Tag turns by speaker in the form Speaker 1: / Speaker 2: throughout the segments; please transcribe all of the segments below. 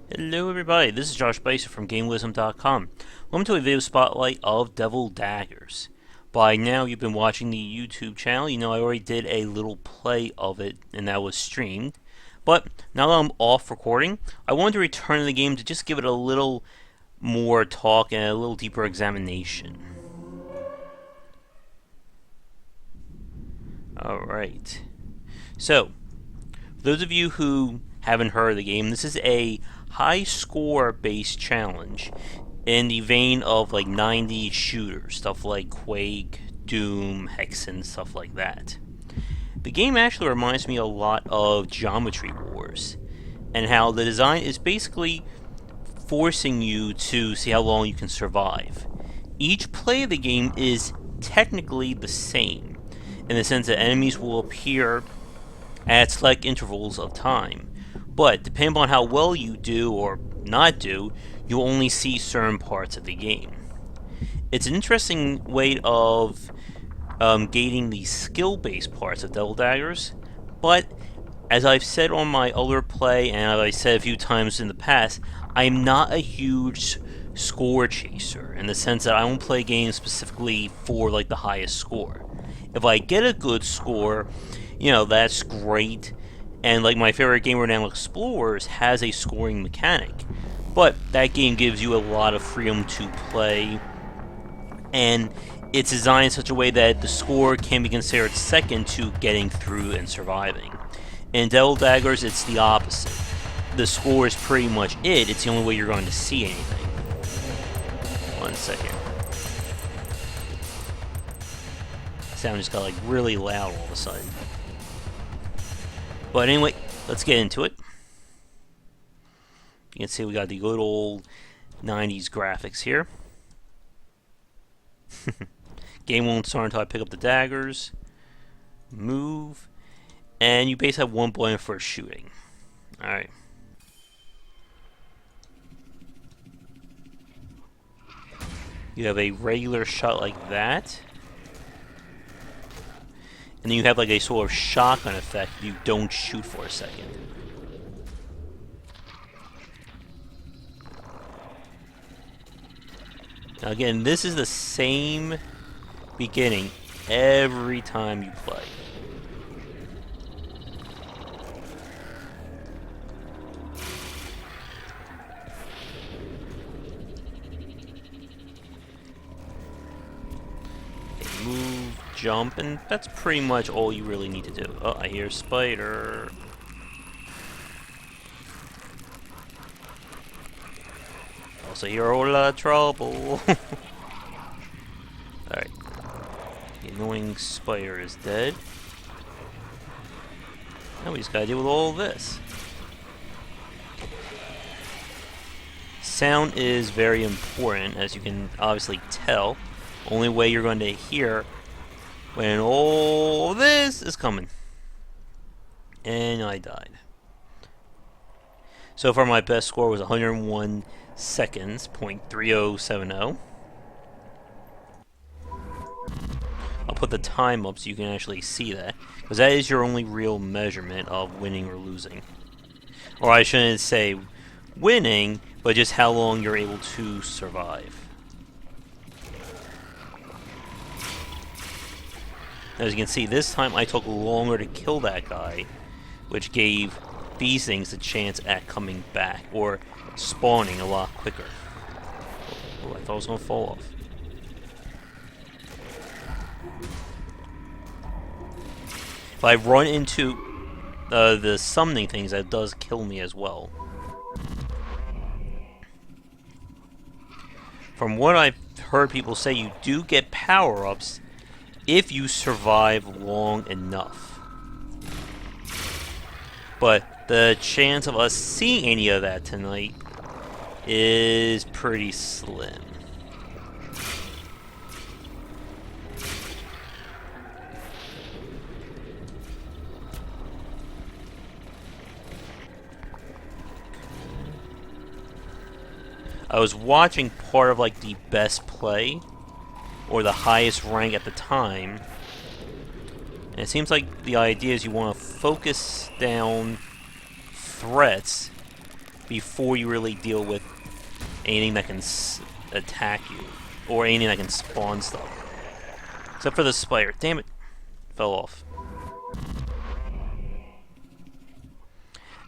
Speaker 1: Hello everybody, this is Josh Bycer from GameWisdom.com. Welcome to a video spotlight of Devil Daggers. By now you've been watching the YouTube channel. You know I already did a little play of it and that was streamed. But now that I'm off recording, I wanted to return to the game to just give it a little more talk and a little deeper examination. Alright. So, for those of you who haven't heard of the game, this is a high score based challenge in the vein of like 90s shooters, stuff like Quake, Doom, Hexen, stuff like that. The game actually reminds me a lot of Geometry Wars, and how the design is basically forcing you to see how long you can survive. Each play of the game is technically the same, in the sense that enemies will appear at select intervals of time. But depending on how well you do or not do, you'll only see certain parts of the game. It's an interesting way of gating the skill-based parts of Devil Daggers, but as I've said on my other play, and as I said a few times in the past, I'm not a huge score chaser, in the sense that I don't play games specifically for like the highest score. If I get a good score, you know, that's great. And like my favorite game right now, Explorers, has a scoring mechanic. But that game gives you a lot of freedom to play. And it's designed in such a way that the score can be considered second to getting through and surviving. In Devil Daggers, it's the opposite. The score is pretty much it. It's the only way you're going to see anything. 1 second. Sound just got like really loud all of a sudden. But anyway, let's get into it. You can see we got the good old 90s graphics here. Game won't start until I pick up the daggers. Move. And you basically have one button for shooting. Alright. You have a regular shot like that. And then you have like a sort of shotgun effect if you don't shoot for a second. Now again, this is the same beginning every time you play. Okay, move, jump, and that's pretty much all you really need to do. Oh, I hear a spider. Also hear a whole lot of trouble. Alright. The annoying spider is dead. Now we just gotta deal with all this. Sound is very important, as you can obviously tell. Only way you're going to hear when all this is coming. And I died. So far my best score was 101 seconds, .3070. I'll put the time up so you can actually see that, because that is your only real measurement of winning or losing. Or I shouldn't say winning, but just how long you're able to survive. As you can see, this time I took longer to kill that guy, which gave these things a chance at coming back, or spawning a lot quicker. Oh, I thought it was going to fall off. If I run into the summoning things, that does kill me as well. From what I've heard people say, you do get power-ups if you survive long enough. But the chance of us seeing any of that tonight is pretty slim. I was watching part of like the best play, or the highest rank at the time, and it seems like the idea is you want to focus down threats before you really deal with anything that can attack you, or anything that can spawn stuff. Except for the spider. Damn it. Fell off.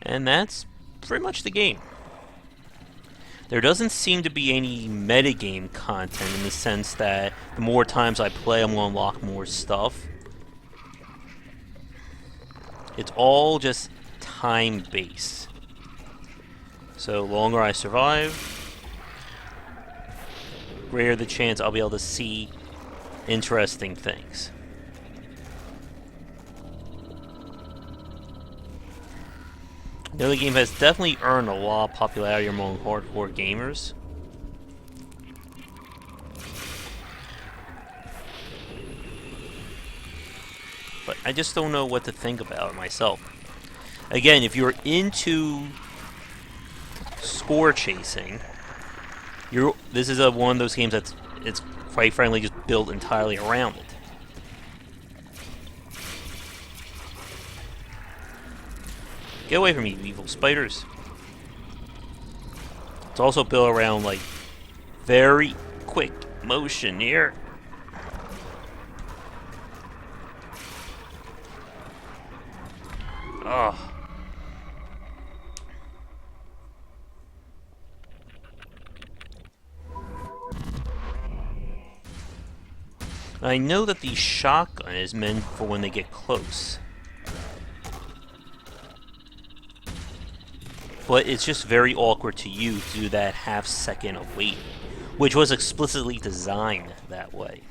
Speaker 1: And that's pretty much the game. There doesn't seem to be any metagame content in the sense that the more times I play, I'm going to unlock more stuff. It's all just time-based. So, longer I survive, greater the chance I'll be able to see interesting things. The other game has definitely earned a lot of popularity among hardcore gamers. But I just don't know what to think about it myself. Again, if you're into score chasing, this is one of those games it's quite frankly just built entirely around it. Get away from me, you evil spiders. It's also built around, like, very quick motion here. Ugh. I know that the shotgun is meant for when they get close. But it's just very awkward to use to do that half second of waiting, which was explicitly designed that way.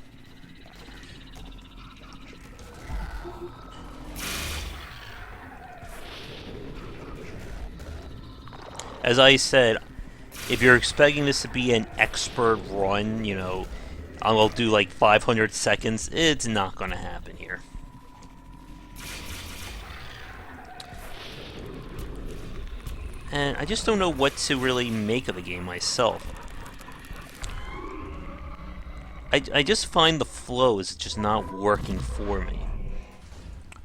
Speaker 1: As I said, if you're expecting this to be an expert run, you know, I'll do like 500 seconds, it's not going to happen here. And I just don't know what to really make of the game myself. I just find the flow is just not working for me.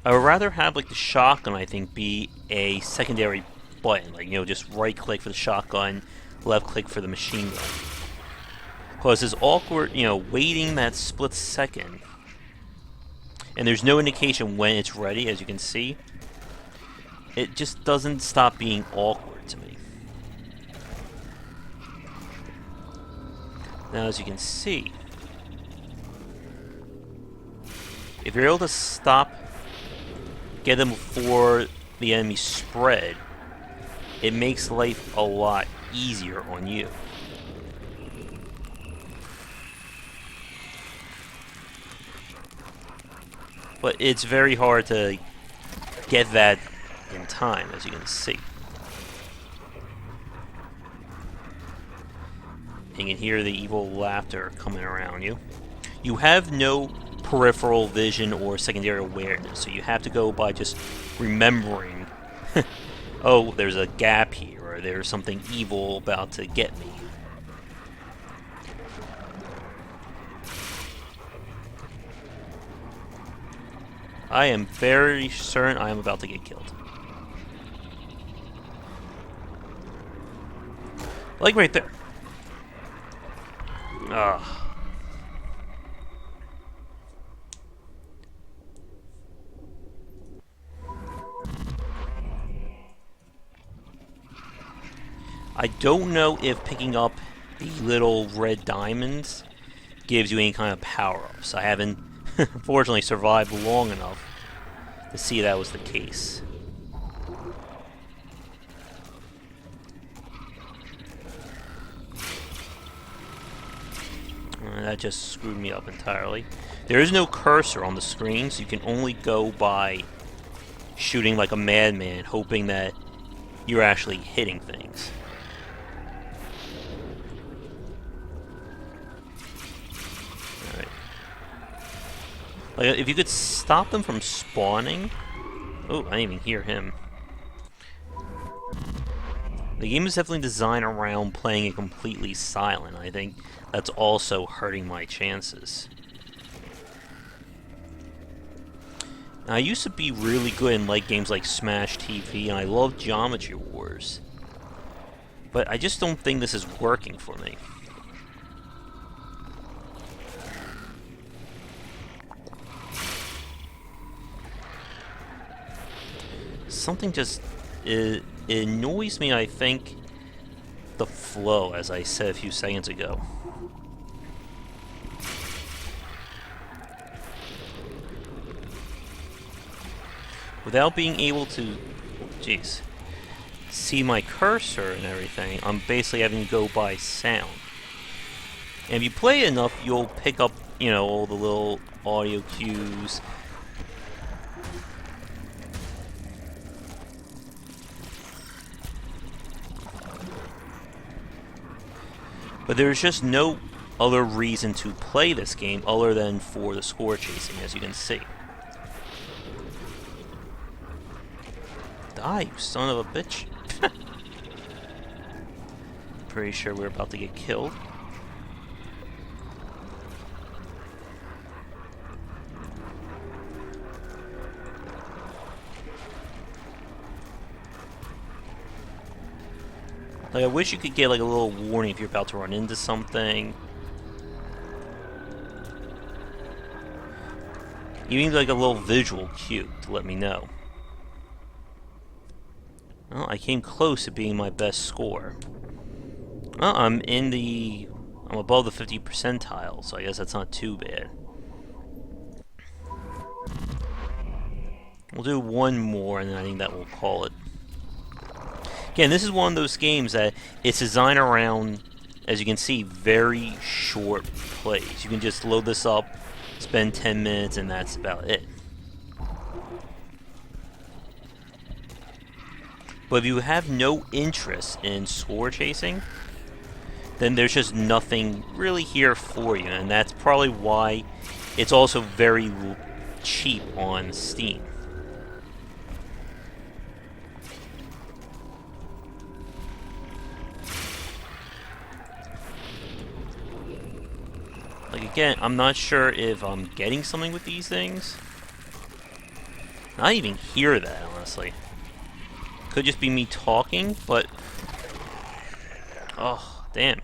Speaker 1: I would rather have like the shotgun, I think, be a secondary button. Like, you know, just right click for the shotgun, left click for the machine gun. Plus it's awkward, you know, waiting that split second. And there's no indication when it's ready, as you can see. It just doesn't stop being awkward to me. Now, as you can see, if you're able to get them before the enemy spread, it makes life a lot easier on you. But it's very hard to get that in time, as you can see. You can hear the evil laughter coming around you. You have no peripheral vision or secondary awareness, so you have to go by just remembering, oh, there's a gap here, or there's something evil about to get me. I am very certain I am about to get killed. Like right there. Ugh. I don't know if picking up the little red diamonds gives you any kind of power-ups. I haven't, unfortunately, survived long enough to see that was the case. That just screwed me up entirely. There is no cursor on the screen, so you can only go by shooting like a madman, hoping that you're actually hitting things. Alright. Like, if you could stop them from spawning... Oh, I didn't even hear him. The game is definitely designed around playing it completely silent. I think that's also hurting my chances. Now, I used to be really good in games like Smash TV, and I loved Geometry Wars. But I just don't think this is working for me. Something just... it annoys me, I think, the flow, as I said a few seconds ago. Without being able to, jeez, see my cursor and everything, I'm basically having to go by sound. And if you play enough, you'll pick up, you know, all the little audio cues. But there's just no other reason to play this game other than for the score chasing, as you can see. Die, you son of a bitch. Pretty sure we're about to get killed. Like, I wish you could get like a little warning if you're about to run into something. Even like a little visual cue to let me know. Well, I came close to being my best score. Well, I'm above the 50th percentile, so I guess that's not too bad. We'll do one more, and then I think that will call it. Again, this is one of those games that it's designed around, as you can see, very short plays. You can just load this up, spend 10 minutes, and that's about it. But if you have no interest in score chasing, then there's just nothing really here for you, and that's probably why it's also very cheap on Steam. Like, again, I'm not sure if I'm getting something with these things. I don't even hear that, honestly. Could just be me talking, but... oh, damn.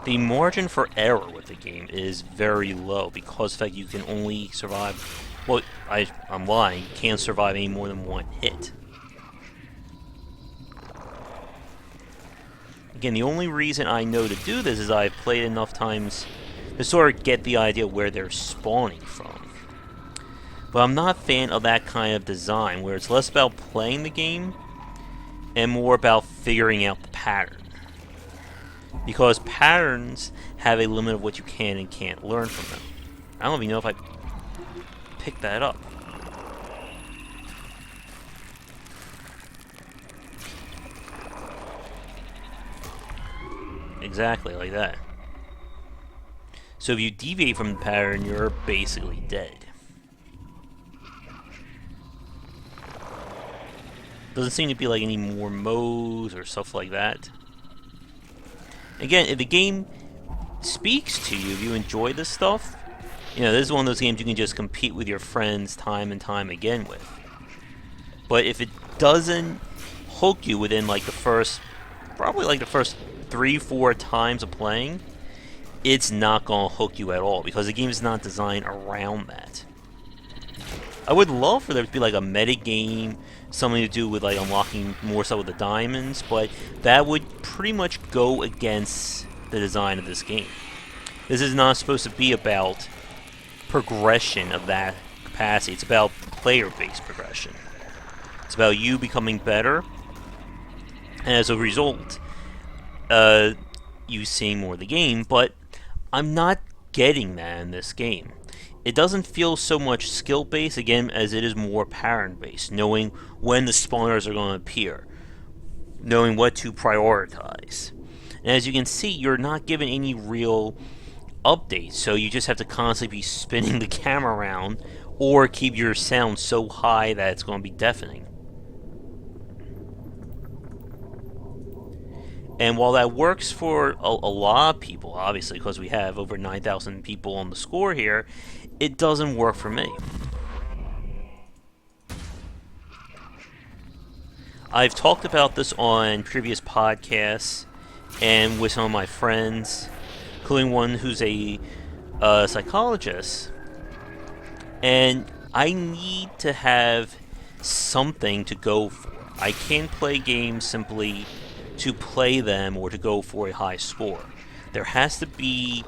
Speaker 1: The margin for error with the game is very low because of the fact you can only survive... well, I'm lying. You can't survive any more than one hit. Again, the only reason I know to do this is I've played enough times to sort of get the idea where they're spawning from. But I'm not a fan of that kind of design, where it's less about playing the game and more about figuring out the pattern. Because patterns have a limit of what you can and can't learn from them. I don't even know if I picked that up. Exactly, like that. So if you deviate from the pattern, you're basically dead. Doesn't seem to be like any more modes or stuff like that. Again, if the game speaks to you, if you enjoy this stuff, you know, this is one of those games you can just compete with your friends time and time again with. But if it doesn't hook you within like the first, probably like the first 3-4 times of playing, it's not going to hook you at all because the game is not designed around that. I would love for there to be like a meta game, something to do with like unlocking more stuff with the diamonds, but that would pretty much go against the design of this game. This is not supposed to be about progression of that capacity. It's about player-based progression. It's about you becoming better, and as a result, you seeing more of the game, but I'm not getting that in this game. It doesn't feel so much skill-based, again, as it is more pattern-based, knowing when the spawners are going to appear, knowing what to prioritize. And as you can see, you're not given any real updates, so you just have to constantly be spinning the camera around or keep your sound so high that it's going to be deafening. And while that works for a lot of people, obviously, because we have over 9,000 people on the score here, it doesn't work for me. I've talked about this on previous podcasts and with some of my friends, including one who's a psychologist. And I need to have something to go for. I can't play games simply to play them or to go for a high score. There has to be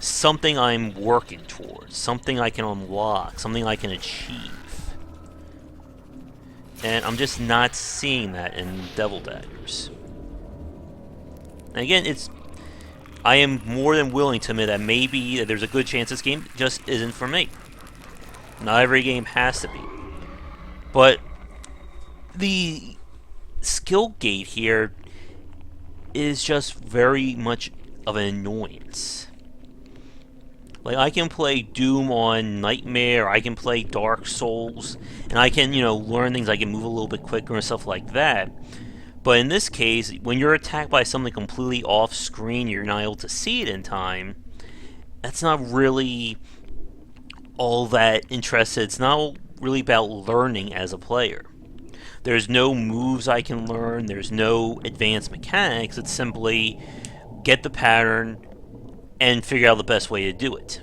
Speaker 1: something I'm working towards, something I can unlock, something I can achieve. And I'm just not seeing that in Devil Daggers. And again, I am more than willing to admit that maybe there's a good chance this game just isn't for me. Not every game has to be. But the skill gate here is just very much of an annoyance. Like, I can play Doom on Nightmare, I can play Dark Souls, and I can, learn things, I can move a little bit quicker and stuff like that. But in this case, when you're attacked by something completely off screen, you're not able to see it in time, that's not really all that interested. It's not really about learning as a player. There's no moves I can learn, there's no advanced mechanics, it's simply get the pattern and figure out the best way to do it.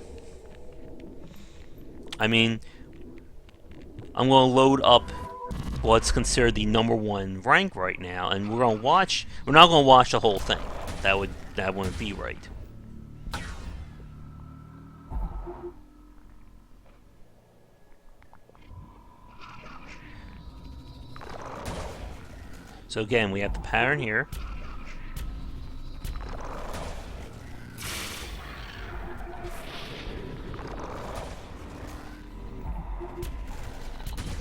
Speaker 1: I mean, I'm going to load up what's considered the #1 rank right now, and we're not going to watch the whole thing. That wouldn't be right. So again, we have the pattern here.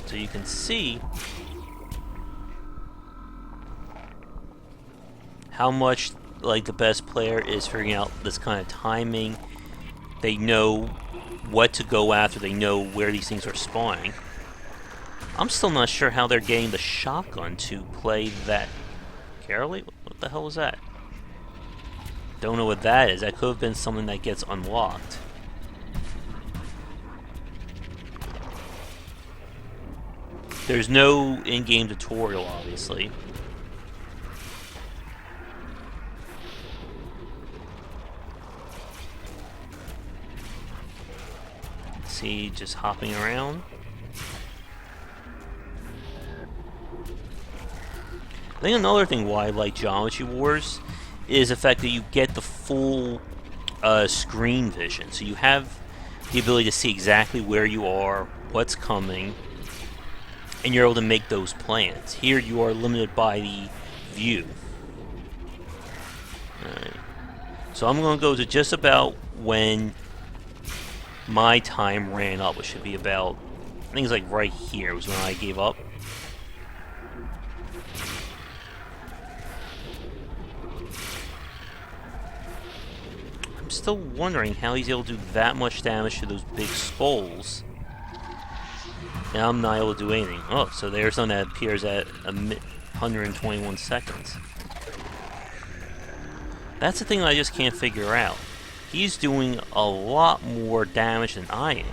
Speaker 1: So you can see how much the best player is figuring out this kind of timing. They know what to go after, they know where these things are spawning. I'm still not sure how they're getting the shotgun to play that carefully. What the hell was that? Don't know what that is. That could have been something that gets unlocked. There's no in-game tutorial, obviously. See, just hopping around. I think another thing why I like Geometry Wars is the fact that you get the full screen vision. So you have the ability to see exactly where you are, what's coming, and you're able to make those plans. Here you are limited by the view. Alright. So I'm going to go to just about when my time ran up, which should be about, I think it's like right here was when I gave up. I'm still wondering how he's able to do that much damage to those big skulls. And I'm not able to do anything. Oh, so there's something that appears at 121 seconds. That's the thing I just can't figure out. He's doing a lot more damage than I am.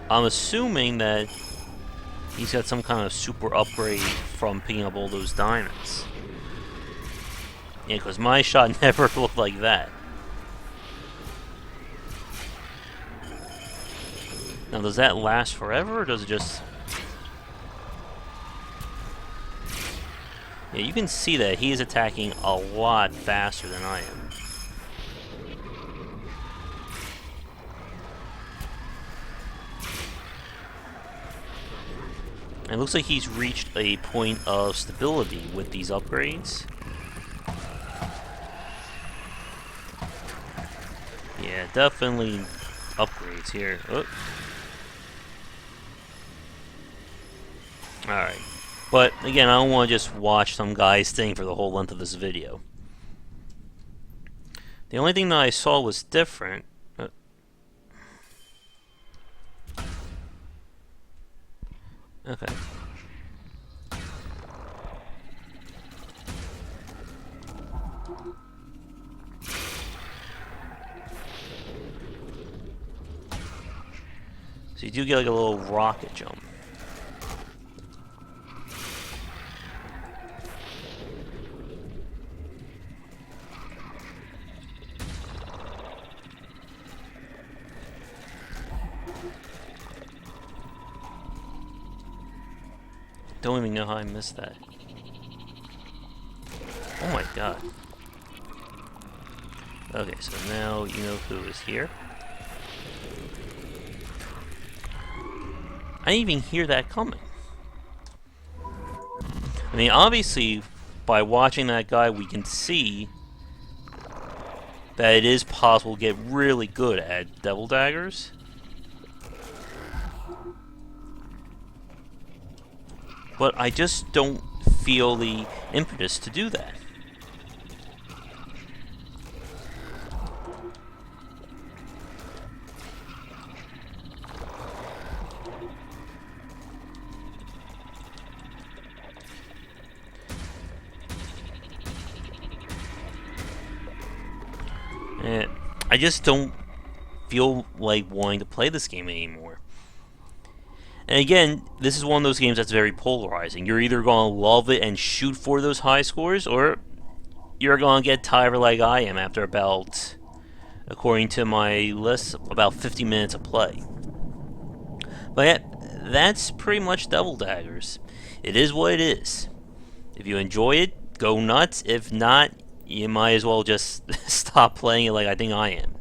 Speaker 1: I'm assuming that he's got some kind of super upgrade from picking up all those diamonds. Yeah, because my shot never looked like that. Now, does that last forever, or does it just... Yeah, you can see that he is attacking a lot faster than I am. It looks like he's reached a point of stability with these upgrades. Yeah, definitely upgrades here. Oh. Alright. But, again, I don't want to just watch some guy's thing for the whole length of this video. The only thing that I saw was different. Okay. So you do get like a little rocket jump. Don't even know how I missed that. Oh my god. Okay, so now you know who is here. I didn't even hear that coming. I mean, obviously, by watching that guy, we can see that it is possible to get really good at Devil Daggers. But I just don't feel the impetus to do that. I just don't feel like wanting to play this game anymore. And again, this is one of those games that's very polarizing. You're either going to love it and shoot for those high scores, or you're going to get tired like I am after about, according to my list, about 50 minutes of play. But yeah, that's pretty much Devil Daggers. It is what it is. If you enjoy it, go nuts. If not, you might as well just stop playing it like I think I am.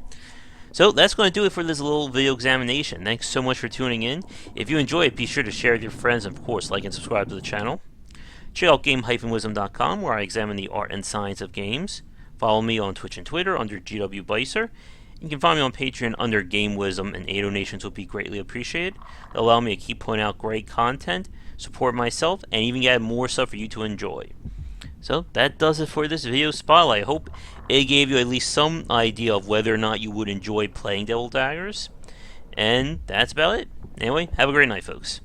Speaker 1: So that's going to do it for this little video examination. Thanks so much for tuning in. If you enjoy it, be sure to share with your friends and, of course, like and subscribe to the channel. Check out game-wisdom.com, where I examine the art and science of games. Follow me on Twitch and Twitter under GW Bycer. You can find me on Patreon under Game Wisdom, and 8 donations would be greatly appreciated. They'll allow me to keep putting out great content, support myself, and even get more stuff for you to enjoy. So that does it for this video spotlight. I hope it gave you at least some idea of whether or not you would enjoy playing Devil Daggers. And that's about it. Anyway, have a great night, folks.